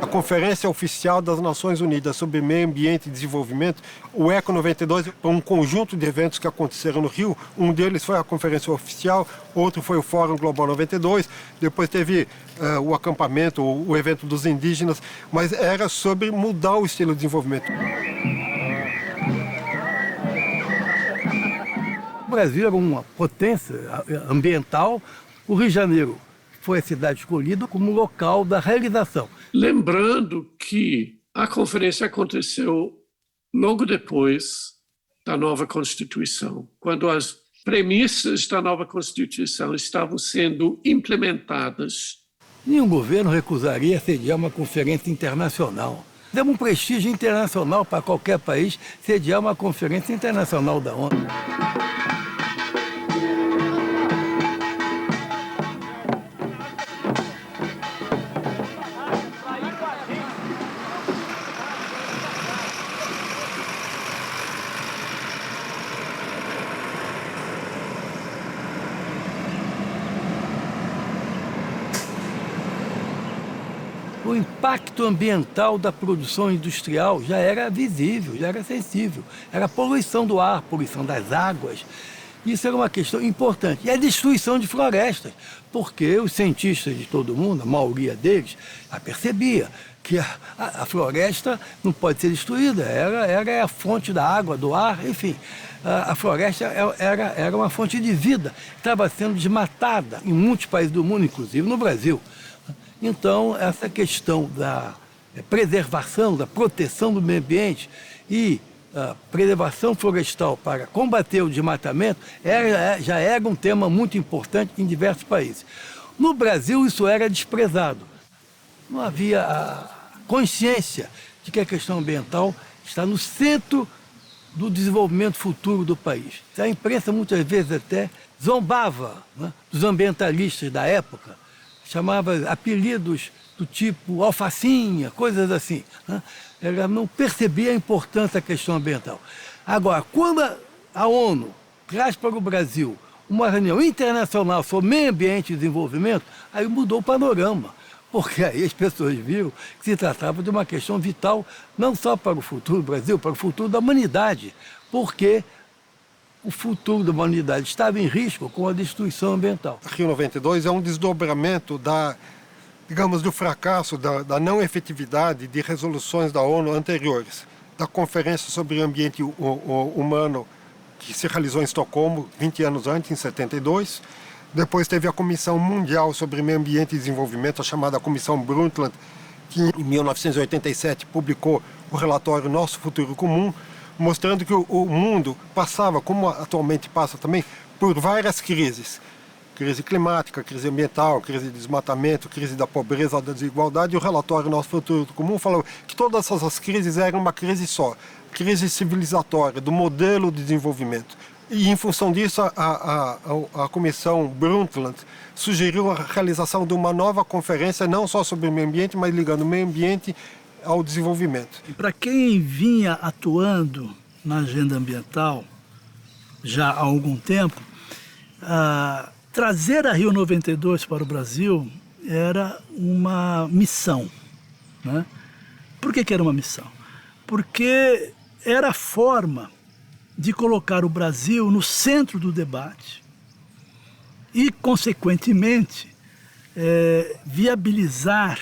A Conferência Oficial das Nações Unidas sobre Meio Ambiente e Desenvolvimento, o ECO 92, foi um conjunto de eventos que aconteceram no Rio. Um deles foi a Conferência Oficial, outro foi o Fórum Global 92, depois teve o acampamento, o evento dos indígenas, mas era sobre mudar o estilo de desenvolvimento. O Brasil era uma potência ambiental, o Rio de Janeiro foi a cidade escolhida como local da realização. Lembrando que a conferência aconteceu logo depois da nova Constituição, quando as premissas da nova Constituição estavam sendo implementadas. Nenhum governo recusaria sediar uma conferência internacional. É um prestígio internacional para qualquer país sediar uma conferência internacional da ONU. O impacto ambiental da produção industrial já era visível, já era sensível. Era a poluição do ar, poluição das águas. Isso era uma questão importante. E a destruição de florestas, porque os cientistas de todo mundo, a maioria deles, percebia que a floresta não pode ser destruída. Era a fonte da água, do ar, enfim. A floresta era uma fonte de vida. Estava sendo desmatada em muitos países do mundo, inclusive no Brasil. Então, essa questão da preservação, da proteção do meio ambiente e a preservação florestal para combater o desmatamento já era um tema muito importante em diversos países. No Brasil, isso era desprezado. Não havia a consciência de que a questão ambiental está no centro do desenvolvimento futuro do país. A imprensa muitas vezes até zombava, né, dos ambientalistas da época, chamava apelidos do tipo alfacinha, coisas assim, né? Ela não percebia a importância da questão ambiental. Agora, quando a ONU traz para o Brasil uma reunião internacional sobre meio ambiente e desenvolvimento, aí mudou o panorama, porque aí as pessoas viram que se tratava de uma questão vital não só para o futuro do Brasil, para o futuro da humanidade, porque o futuro da humanidade estava em risco com a destruição ambiental. Rio 92 é um desdobramento do fracasso, da não efetividade de resoluções da ONU anteriores. Da Conferência sobre o Ambiente Humano, que se realizou em Estocolmo 20 anos antes, em 72. Depois teve a Comissão Mundial sobre Meio Ambiente e Desenvolvimento, a chamada Comissão Brundtland, que em 1987 publicou o relatório Nosso Futuro Comum, mostrando que o mundo passava, como atualmente passa também, por várias crises. Crise climática, crise ambiental, crise de desmatamento, crise da pobreza, da desigualdade. E o relatório Nosso Futuro Comum falou que todas essas crises eram uma crise só, crise civilizatória, do modelo de desenvolvimento. E, em função disso, a Comissão Brundtland sugeriu a realização de uma nova conferência, não só sobre o meio ambiente, mas ligando o meio ambiente ao desenvolvimento. Para quem vinha atuando na agenda ambiental já há algum tempo, trazer a Rio 92 para o Brasil era uma missão, né? Por que era uma missão? Porque era a forma de colocar o Brasil no centro do debate e, consequentemente, viabilizar,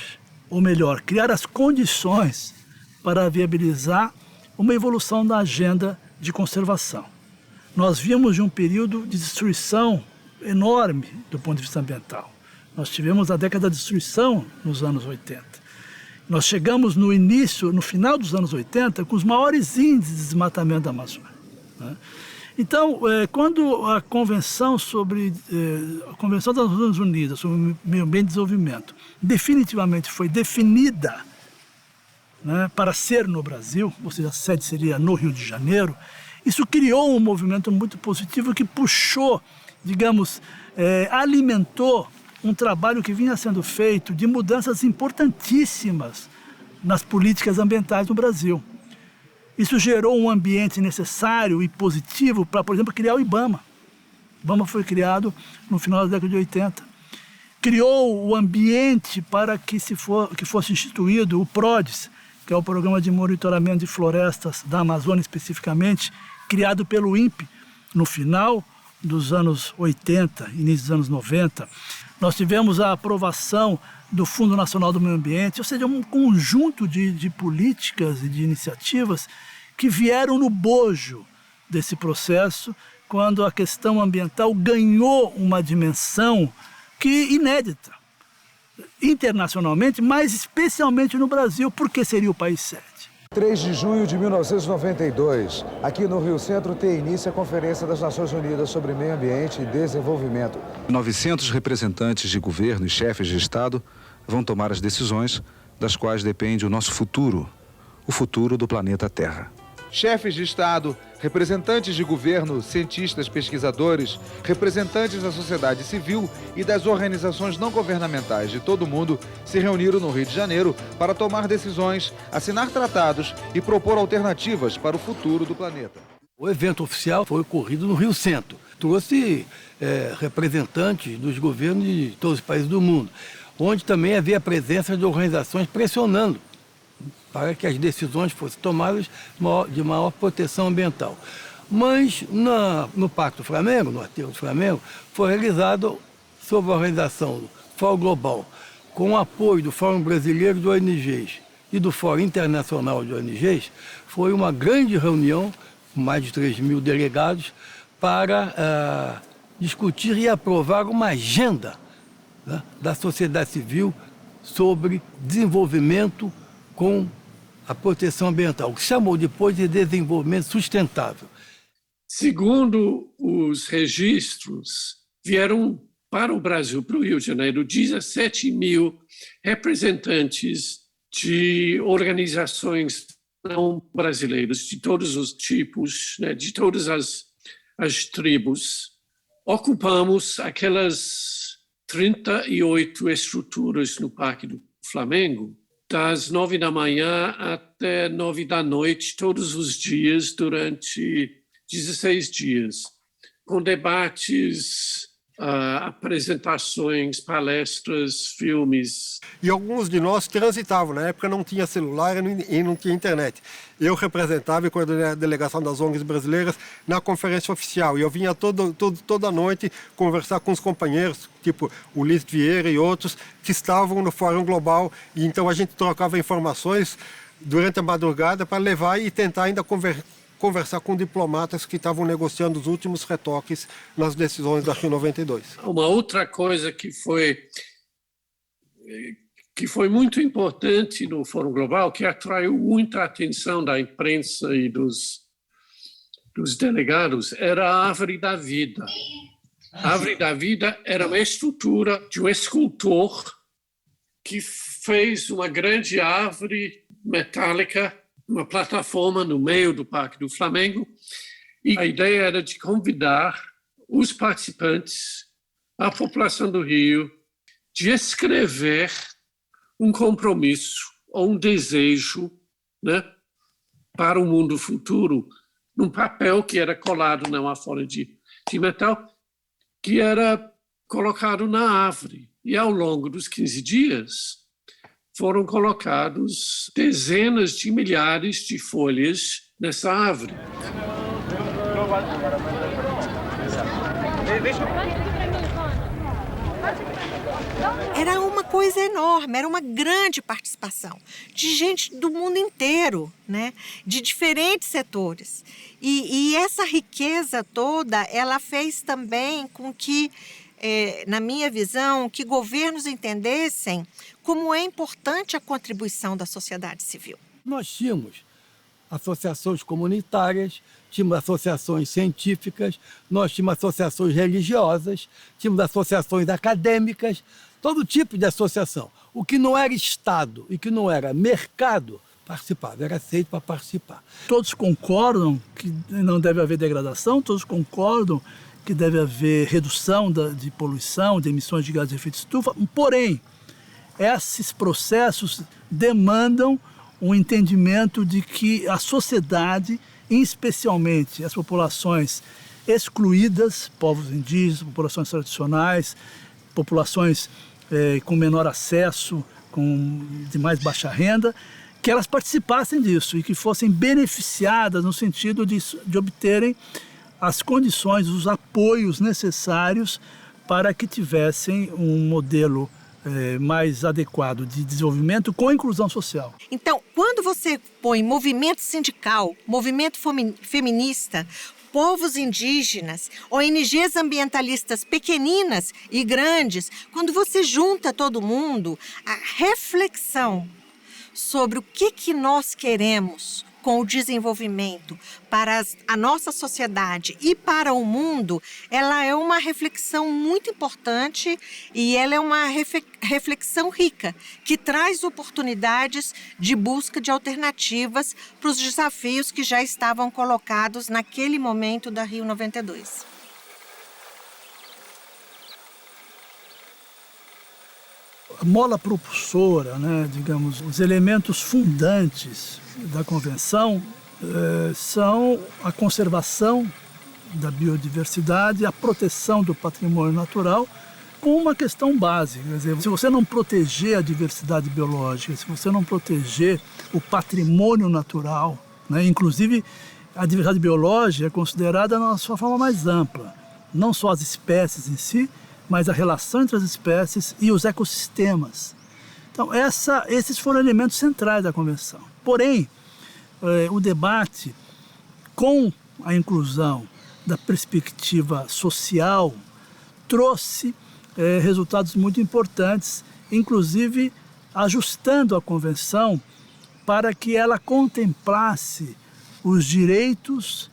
ou melhor, criar as condições para viabilizar uma evolução da agenda de conservação. Nós vimos de um período de destruição enorme do ponto de vista ambiental. Nós tivemos a década de destruição nos anos 80. Nós chegamos no final dos anos 80, com os maiores índices de desmatamento da Amazônia, né? Então, quando a Convenção das Nações Unidas sobre Meio Ambiente e Desenvolvimento definitivamente foi definida, né, para ser no Brasil, ou seja, a sede seria no Rio de Janeiro, isso criou um movimento muito positivo que puxou, digamos, alimentou um trabalho que vinha sendo feito de mudanças importantíssimas nas políticas ambientais no Brasil. Isso gerou um ambiente necessário e positivo para, por exemplo, criar o IBAMA. O IBAMA foi criado no final da década de 80. Criou o ambiente para que fosse instituído o PRODES, que é o Programa de Monitoramento de Florestas da Amazônia especificamente, criado pelo INPE no final dos anos 80, início dos anos 90. Nós tivemos a aprovação do Fundo Nacional do Meio Ambiente, ou seja, um conjunto de políticas e de iniciativas que vieram no bojo desse processo, quando a questão ambiental ganhou uma dimensão inédita, internacionalmente, mas especialmente no Brasil, porque seria o país sede. 3 de junho de 1992, aqui no Rio Centro, tem início a Conferência das Nações Unidas sobre Meio Ambiente e Desenvolvimento. 900 representantes de governo e chefes de Estado vão tomar as decisões das quais depende o nosso futuro, o futuro do planeta Terra. Chefes de Estado, representantes de governo, cientistas, pesquisadores, representantes da sociedade civil e das organizações não governamentais de todo o mundo se reuniram no Rio de Janeiro para tomar decisões, assinar tratados e propor alternativas para o futuro do planeta. O evento oficial foi ocorrido no Rio Centro. Trouxe representantes dos governos de todos os países do mundo, onde também havia a presença de organizações pressionando para que as decisões fossem tomadas de maior proteção ambiental. Mas no Pacto Flamengo, no Aterro do Flamengo, foi realizado sob a organização do Fórum Global, com o apoio do Fórum Brasileiro de ONGs e do Fórum Internacional de ONGs, foi uma grande reunião, com mais de 3.000 delegados, para discutir e aprovar uma agenda, né, da sociedade civil sobre desenvolvimento com a proteção ambiental, que chamou depois de desenvolvimento sustentável. Segundo os registros, vieram para o Brasil, para o Rio de Janeiro, 17.000 representantes de organizações não brasileiras, de todos os tipos, né, de todas as tribos. Ocupamos aquelas 38 estruturas no Parque do Flamengo, das 9 da manhã até 9 da noite, todos os dias, durante 16 dias, com debates, apresentações, palestras, filmes. E alguns de nós transitavam. Na época não tinha celular e não tinha internet. Eu representava e coordenei a delegação das ONGs brasileiras na conferência oficial. E eu vinha toda noite conversar com os companheiros, tipo Ulisses Vieira e outros, que estavam no Fórum Global. E então a gente trocava informações durante a madrugada para levar e tentar ainda conversar com diplomatas que estavam negociando os últimos retoques nas decisões da Rio 92. Uma outra coisa que foi muito importante no Fórum Global, que atraiu muita atenção da imprensa e dos delegados, era a Árvore da Vida. A Árvore da Vida era uma estrutura de um escultor que fez uma grande árvore metálica, uma plataforma no meio do Parque do Flamengo, e a ideia era de convidar os participantes, a população do Rio, de escrever um compromisso ou um desejo, né, para o mundo futuro, num papel que era colado numa folha de metal, que era colocado na árvore. E ao longo dos 15 dias, foram colocados dezenas de milhares de folhas nessa árvore. Era uma coisa enorme, era uma grande participação de gente do mundo inteiro, né? De diferentes setores. E essa riqueza toda, ela fez também com que, na minha visão, que governos entendessem como é importante a contribuição da sociedade civil. Nós tínhamos associações comunitárias, tínhamos associações científicas, nós tínhamos associações religiosas, tínhamos associações acadêmicas, todo tipo de associação. O que não era Estado e que não era mercado, participava, era aceito para participar. Todos concordam que não deve haver degradação, todos concordam que deve haver redução de poluição, de emissões de gases de efeito estufa, porém, esses processos demandam um entendimento de que a sociedade, especialmente as populações excluídas, povos indígenas, populações tradicionais, populações com menor acesso, de mais baixa renda, que elas participassem disso e que fossem beneficiadas no sentido de obterem as condições, os apoios necessários para que tivessem um modelo mais adequado de desenvolvimento com inclusão social. Então, quando você põe movimento sindical, movimento feminista, povos indígenas, ONGs ambientalistas pequeninas e grandes, quando você junta todo mundo, a reflexão sobre o que nós queremos com o desenvolvimento para a nossa sociedade e para o mundo, ela é uma reflexão muito importante e ela é uma reflexão rica, que traz oportunidades de busca de alternativas para os desafios que já estavam colocados naquele momento da Rio 92. A mola propulsora, digamos, os elementos fundantes da Convenção são a conservação da biodiversidade, a proteção do patrimônio natural, com uma questão básica. Quer dizer, se você não proteger a diversidade biológica, se você não proteger o patrimônio natural, inclusive a diversidade biológica é considerada na sua forma mais ampla, não só as espécies em si, mas a relação entre as espécies e os ecossistemas. Então, esses foram elementos centrais da Convenção. Porém, o debate com a inclusão da perspectiva social trouxe resultados muito importantes, inclusive ajustando a Convenção para que ela contemplasse os direitos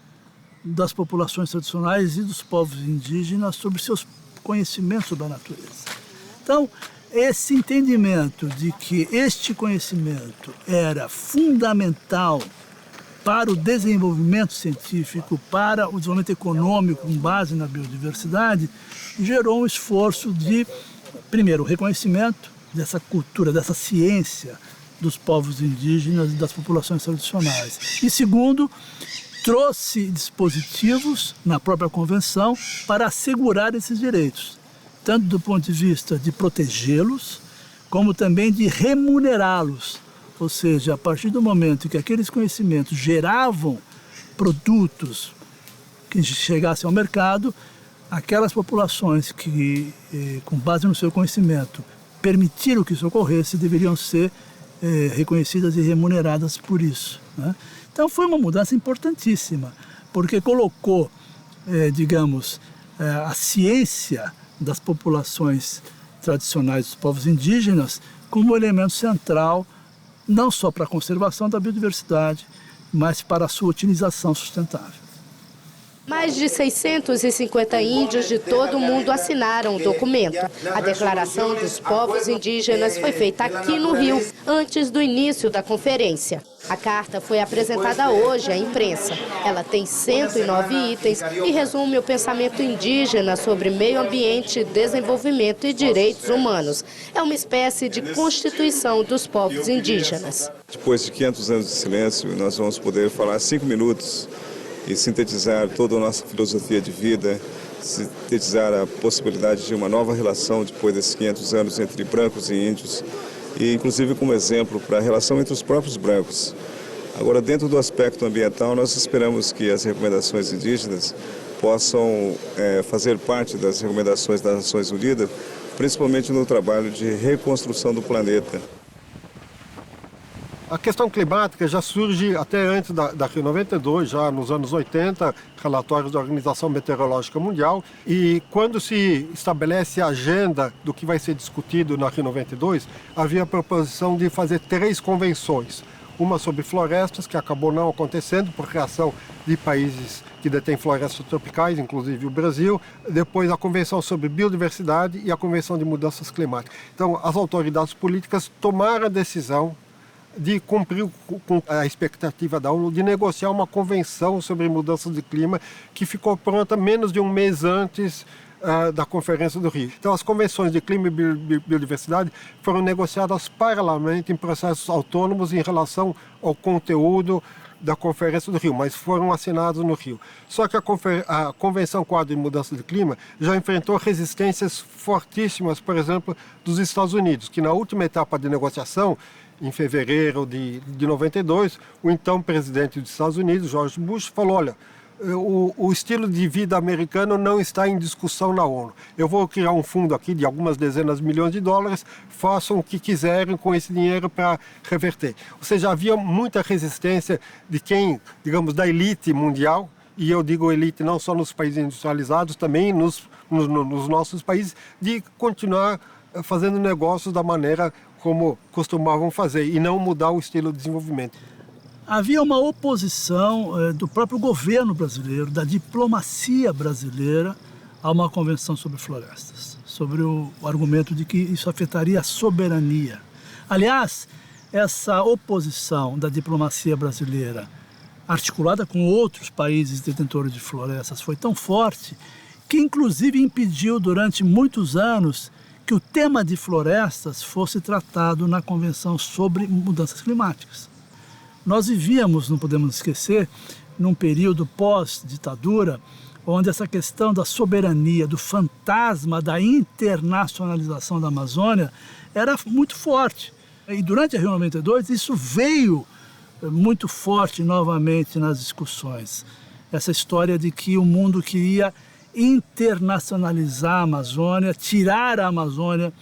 das populações tradicionais e dos povos indígenas sobre seus conhecimentos sobre a natureza. Então, esse entendimento de que este conhecimento era fundamental para o desenvolvimento científico, para o desenvolvimento econômico com base na biodiversidade, gerou um esforço de, primeiro, reconhecimento dessa cultura, dessa ciência dos povos indígenas e das populações tradicionais. E segundo, trouxe dispositivos na própria Convenção para assegurar esses direitos, tanto do ponto de vista de protegê-los, como também de remunerá-los. Ou seja, a partir do momento que aqueles conhecimentos geravam produtos que chegassem ao mercado, aquelas populações que, com base no seu conhecimento, permitiram que isso ocorresse, deveriam ser reconhecidas e remuneradas por isso, Então foi uma mudança importantíssima, porque colocou, a ciência das populações tradicionais dos povos indígenas como elemento central, não só para a conservação da biodiversidade, mas para a sua utilização sustentável. Mais de 650 índios de todo o mundo assinaram o documento. A Declaração dos Povos Indígenas foi feita aqui no Rio, antes do início da conferência. A carta foi apresentada hoje à imprensa. Ela tem 109 itens e resume o pensamento indígena sobre meio ambiente, desenvolvimento e direitos humanos. É uma espécie de constituição dos povos indígenas. Depois de 500 anos de silêncio, nós vamos poder falar 5 minutos e sintetizar toda a nossa filosofia de vida, sintetizar a possibilidade de uma nova relação depois desses 500 anos entre brancos e índios, e inclusive como exemplo para a relação entre os próprios brancos. Agora, dentro do aspecto ambiental, nós esperamos que as recomendações indígenas possam fazer parte das recomendações das Nações Unidas, principalmente no trabalho de reconstrução do planeta. A questão climática já surge até antes da Rio 92, já nos anos 80, relatórios da Organização Meteorológica Mundial. E quando se estabelece a agenda do que vai ser discutido na Rio 92, havia a proposição de fazer 3 convenções. Uma sobre florestas, que acabou não acontecendo por reação de países que detêm florestas tropicais, inclusive o Brasil. Depois a Convenção sobre Biodiversidade e a Convenção de Mudanças Climáticas. Então, as autoridades políticas tomaram a decisão de cumprir com a expectativa da ONU de negociar uma convenção sobre mudanças de clima que ficou pronta menos de um mês antes da Conferência do Rio. Então, as convenções de clima e biodiversidade foram negociadas paralelamente em processos autônomos em relação ao conteúdo da Conferência do Rio, mas foram assinados no Rio. Só que a Convenção Quadro de Mudança de Clima já enfrentou resistências fortíssimas, por exemplo, dos Estados Unidos, que na última etapa de negociação, em fevereiro de 92, o então presidente dos Estados Unidos, George Bush, falou, olha, o estilo de vida americano não está em discussão na ONU. Eu vou criar um fundo aqui de algumas dezenas de milhões de dólares, façam o que quiserem com esse dinheiro para reverter. Ou seja, havia muita resistência de quem, digamos, da elite mundial, e eu digo elite não só nos países industrializados, também nos nossos países, de continuar fazendo negócios da maneira como costumavam fazer e não mudar o estilo de desenvolvimento. Havia uma oposição do próprio governo brasileiro, da diplomacia brasileira, a uma convenção sobre florestas, sobre o argumento de que isso afetaria a soberania. Aliás, essa oposição da diplomacia brasileira, articulada com outros países detentores de florestas, foi tão forte que, inclusive, impediu durante muitos anos que o tema de florestas fosse tratado na Convenção sobre Mudanças Climáticas. Nós vivíamos, não podemos esquecer, num período pós-ditadura, onde essa questão da soberania, do fantasma da internacionalização da Amazônia era muito forte. E durante a Rio 92, isso veio muito forte novamente nas discussões. Essa história de que o mundo queria internacionalizar a Amazônia, tirar a Amazônia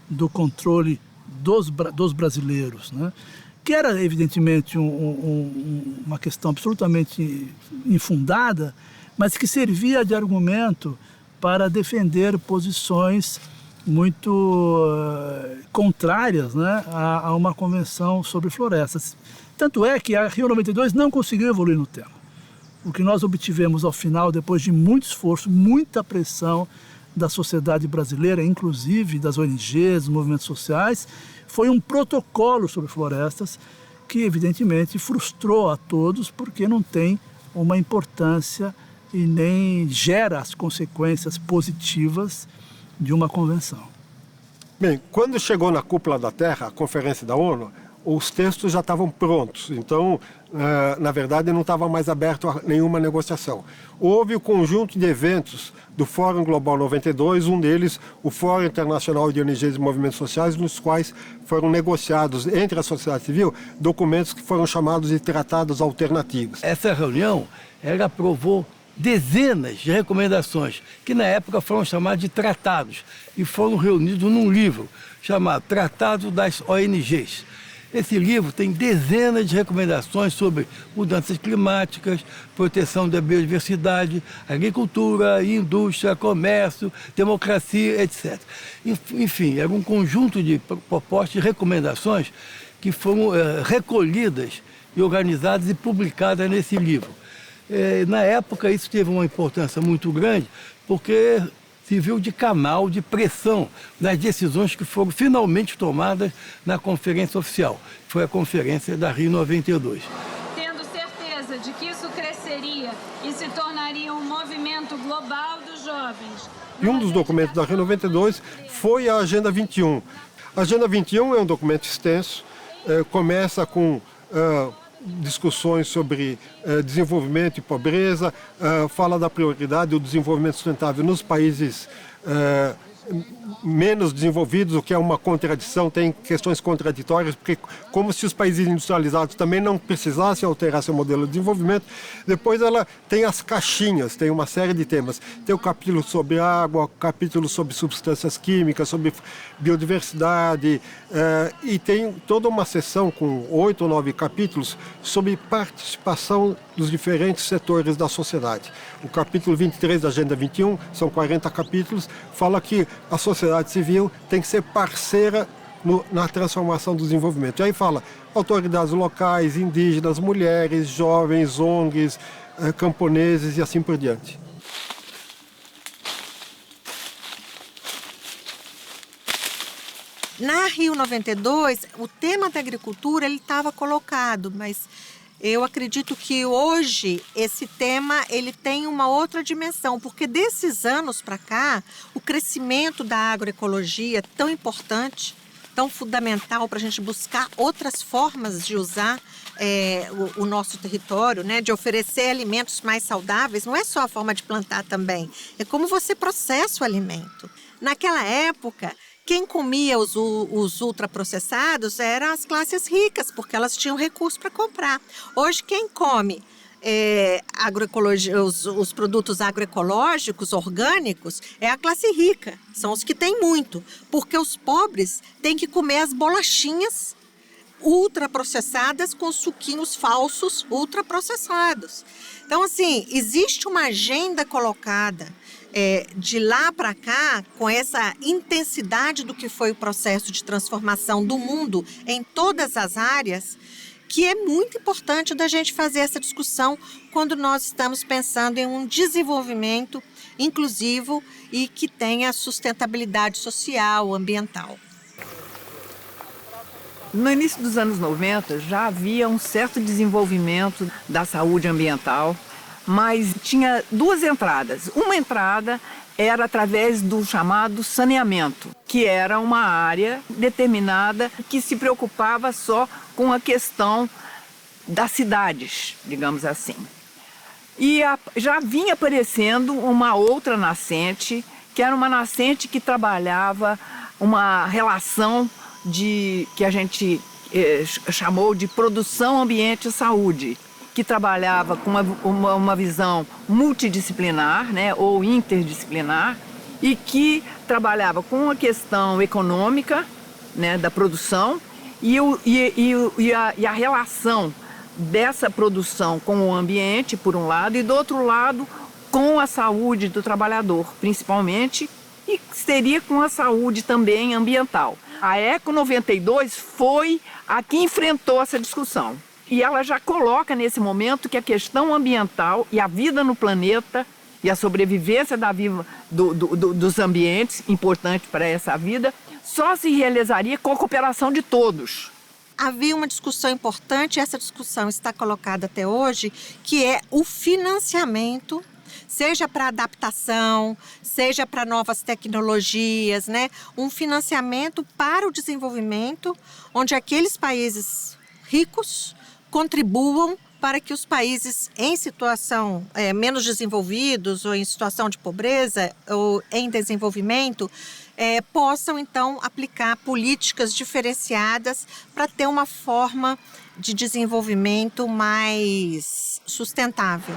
do controle dos brasileiros, né? Que era, evidentemente, uma questão absolutamente infundada, mas que servia de argumento para defender posições muito contrárias, né, a uma convenção sobre florestas. Tanto é que a Rio 92 não conseguiu evoluir no tema. O que nós obtivemos ao final, depois de muito esforço, muita pressão da sociedade brasileira, inclusive das ONGs, dos movimentos sociais, foi um protocolo sobre florestas que, evidentemente, frustrou a todos porque não tem uma importância e nem gera as consequências positivas de uma convenção. Bem, quando chegou na Cúpula da Terra, a Conferência da ONU, os textos já estavam prontos, então, na verdade, não estava mais aberto a nenhuma negociação. Houve um conjunto de eventos do Fórum Global 92, um deles, o Fórum Internacional de ONGs e Movimentos Sociais, nos quais foram negociados entre a sociedade civil documentos que foram chamados de tratados alternativos. Essa reunião, ela aprovou dezenas de recomendações, que na época foram chamadas de tratados, e foram reunidos num livro chamado Tratado das ONGs. Esse livro tem dezenas de recomendações sobre mudanças climáticas, proteção da biodiversidade, agricultura, indústria, comércio, democracia, etc. Enfim, era um conjunto de propostas e recomendações que foram recolhidas e organizadas e publicadas nesse livro. Na época, isso teve uma importância muito grande, porque serviu de canal de pressão nas decisões que foram finalmente tomadas na conferência oficial. Foi a conferência da Rio 92. Tendo certeza de que isso cresceria e se tornaria um movimento global dos jovens. E um dos documentos da Rio 92 foi a Agenda 21. A Agenda 21 é um documento extenso, começa com discussões sobre desenvolvimento e pobreza, fala da prioridade do desenvolvimento sustentável nos países menos desenvolvidos, o que é uma contradição, tem questões contraditórias, porque como se os países industrializados também não precisassem alterar seu modelo de desenvolvimento. Depois ela tem as caixinhas, tem uma série de temas. Tem o capítulo sobre água, capítulo sobre substâncias químicas, sobre biodiversidade, e tem toda uma seção com 8 ou 9 capítulos sobre participação dos diferentes setores da sociedade. O capítulo 23 da Agenda 21, são 40 capítulos, fala que a sociedade civil tem que ser parceira na transformação do desenvolvimento. E aí fala autoridades locais, indígenas, mulheres, jovens, ONGs, camponeses e assim por diante. Na Rio 92, o tema da agricultura ele estava colocado, mas eu acredito que hoje esse tema ele tem uma outra dimensão, porque desses anos para cá, o crescimento da agroecologia tão importante, tão fundamental para a gente buscar outras formas de usar o nosso território, né? De oferecer alimentos mais saudáveis, não é só a forma de plantar também, é como você processa o alimento. Naquela época, quem comia os ultraprocessados eram as classes ricas, porque elas tinham recurso para comprar. Hoje, quem come os produtos agroecológicos, orgânicos, é a classe rica. São os que têm muito, porque os pobres têm que comer as bolachinhas ultraprocessadas com suquinhos falsos ultraprocessados. Então, assim, existe uma agenda colocada de lá para cá, com essa intensidade do que foi o processo de transformação do mundo em todas as áreas, que é muito importante da gente fazer essa discussão quando nós estamos pensando em um desenvolvimento inclusivo e que tenha sustentabilidade social, ambiental. No início dos anos 90, já havia um certo desenvolvimento da saúde ambiental, mas tinha duas entradas. Uma entrada era através do chamado saneamento, que era uma área determinada que se preocupava só com a questão das cidades, digamos assim. E já vinha aparecendo uma outra nascente, que era uma nascente que trabalhava uma relação que a gente chamou de produção, ambiente e saúde, que trabalhava com uma visão multidisciplinar, né, ou interdisciplinar, e que trabalhava com a questão econômica, né, da produção e a relação dessa produção com o ambiente, por um lado, e do outro lado, com a saúde do trabalhador, principalmente, e seria com a saúde também ambiental. A Eco 92 foi a que enfrentou essa discussão. E ela já coloca nesse momento que a questão ambiental e a vida no planeta e a sobrevivência dos ambientes, importante para essa vida, só se realizaria com a cooperação de todos. Havia uma discussão importante, e essa discussão está colocada até hoje, que é o financiamento, seja para adaptação, seja para novas tecnologias, né? Um financiamento para o desenvolvimento, onde aqueles países ricos contribuam para que os países em situação menos desenvolvidos ou em situação de pobreza ou em desenvolvimento possam, então, aplicar políticas diferenciadas para ter uma forma de desenvolvimento mais sustentável.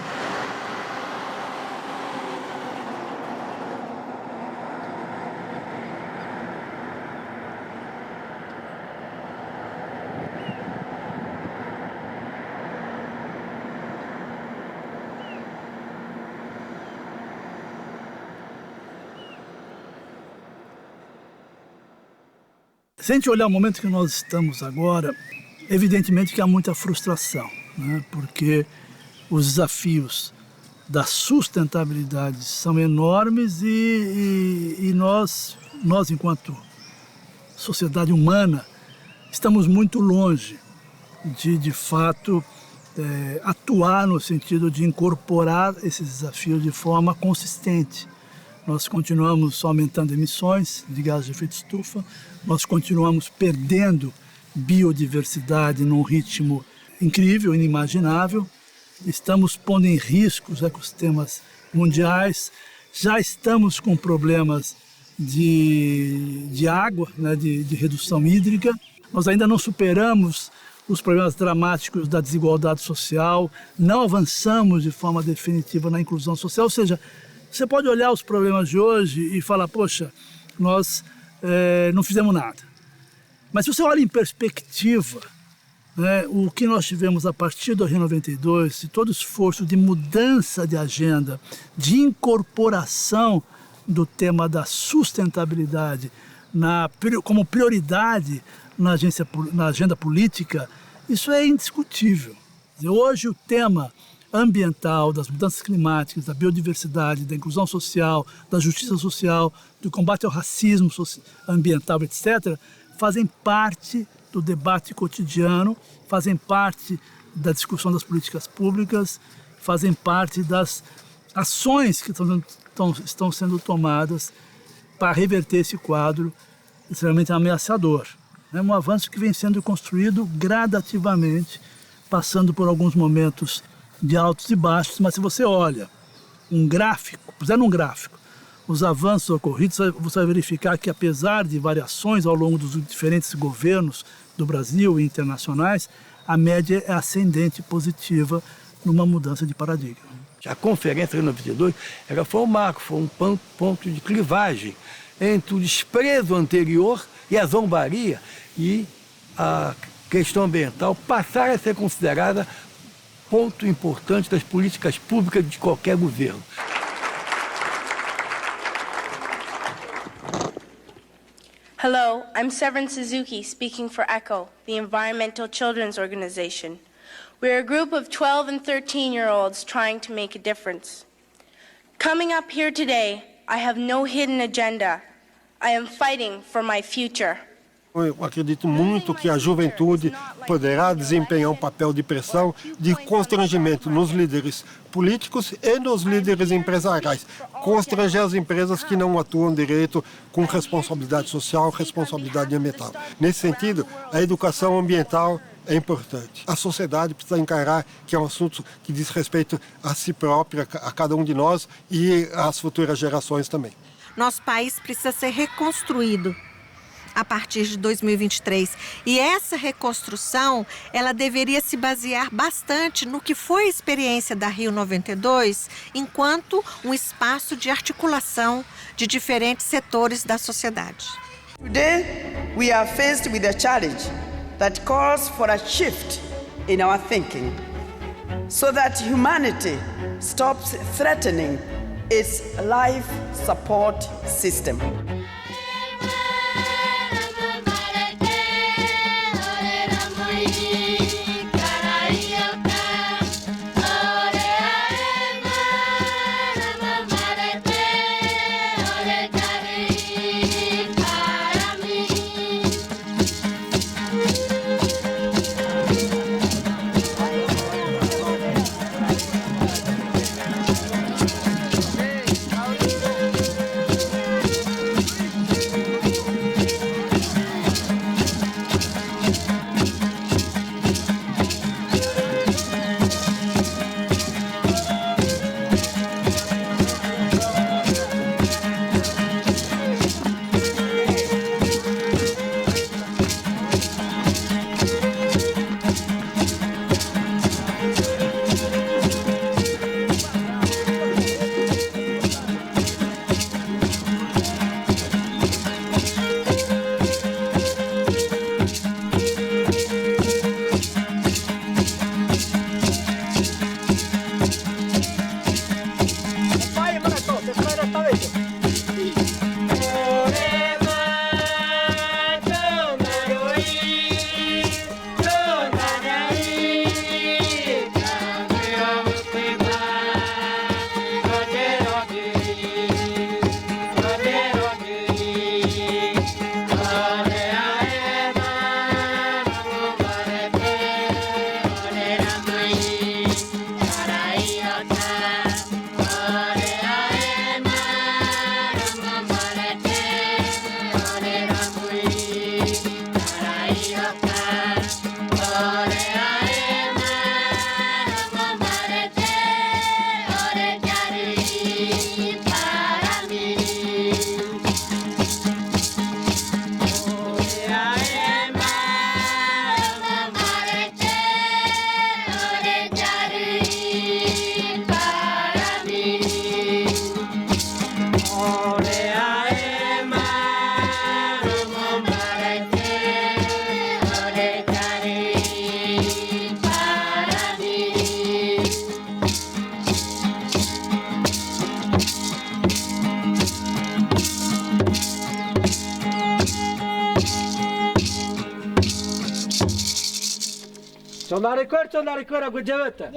Se a gente olhar o momento que nós estamos agora, evidentemente que há muita frustração, né? Porque os desafios da sustentabilidade são enormes e nós, enquanto sociedade humana, estamos muito longe de fato, atuar no sentido de incorporar esses desafios de forma consistente. Nós continuamos aumentando emissões de gases de efeito estufa, nós continuamos perdendo biodiversidade num ritmo incrível, inimaginável, estamos pondo em risco os ecossistemas mundiais, já estamos com problemas de água, né, de redução hídrica, nós ainda não superamos os problemas dramáticos da desigualdade social, não avançamos de forma definitiva na inclusão social, ou seja, você pode olhar os problemas de hoje e falar, poxa, nós não fizemos nada. Mas se você olha em perspectiva, né, o que nós tivemos a partir do Rio 92, e todo o esforço de mudança de agenda, de incorporação do tema da sustentabilidade como prioridade na agenda política, isso é indiscutível. Hoje o tema ambiental, das mudanças climáticas, da biodiversidade, da inclusão social, da justiça social, do combate ao racismo ambiental, etc., fazem parte do debate cotidiano, fazem parte da discussão das políticas públicas, fazem parte das ações que estão sendo tomadas para reverter esse quadro extremamente ameaçador. É um avanço que vem sendo construído gradativamente, passando por alguns momentos de altos e baixos, mas se você olha puser um gráfico, os avanços ocorridos, você vai verificar que, apesar de variações ao longo dos diferentes governos do Brasil e internacionais, a média é ascendente positiva numa mudança de paradigma. A Conferência de 92 foi um marco, foi um ponto de clivagem entre o desprezo anterior e a zombaria, e a questão ambiental passar a ser considerada ponto importante das políticas públicas de qualquer governo. Hello, I'm Severin Suzuki, speaking for ECHO, the Environmental Children's Organization. We're a group of 12 and 13-year-olds trying to make a difference. Coming up here today, I have no hidden agenda. I am fighting for my future. Eu acredito muito que a juventude poderá desempenhar um papel de pressão, de constrangimento nos líderes políticos e nos líderes empresariais. Constranger as empresas que não atuam direito com responsabilidade social, responsabilidade ambiental. Nesse sentido, a educação ambiental é importante. A sociedade precisa encarar que é um assunto que diz respeito a si própria, a cada um de nós e às futuras gerações também. Nosso país precisa ser reconstruído a partir de 2023. E essa reconstrução, ela deveria se basear bastante no que foi a experiência da Rio 92, enquanto um espaço de articulação de diferentes setores da sociedade. Today, we are faced with a challenge that calls for a shift in our thinking, so that humanity stops threatening its life support system. Sonarikor, Sonarikor, Gujavata.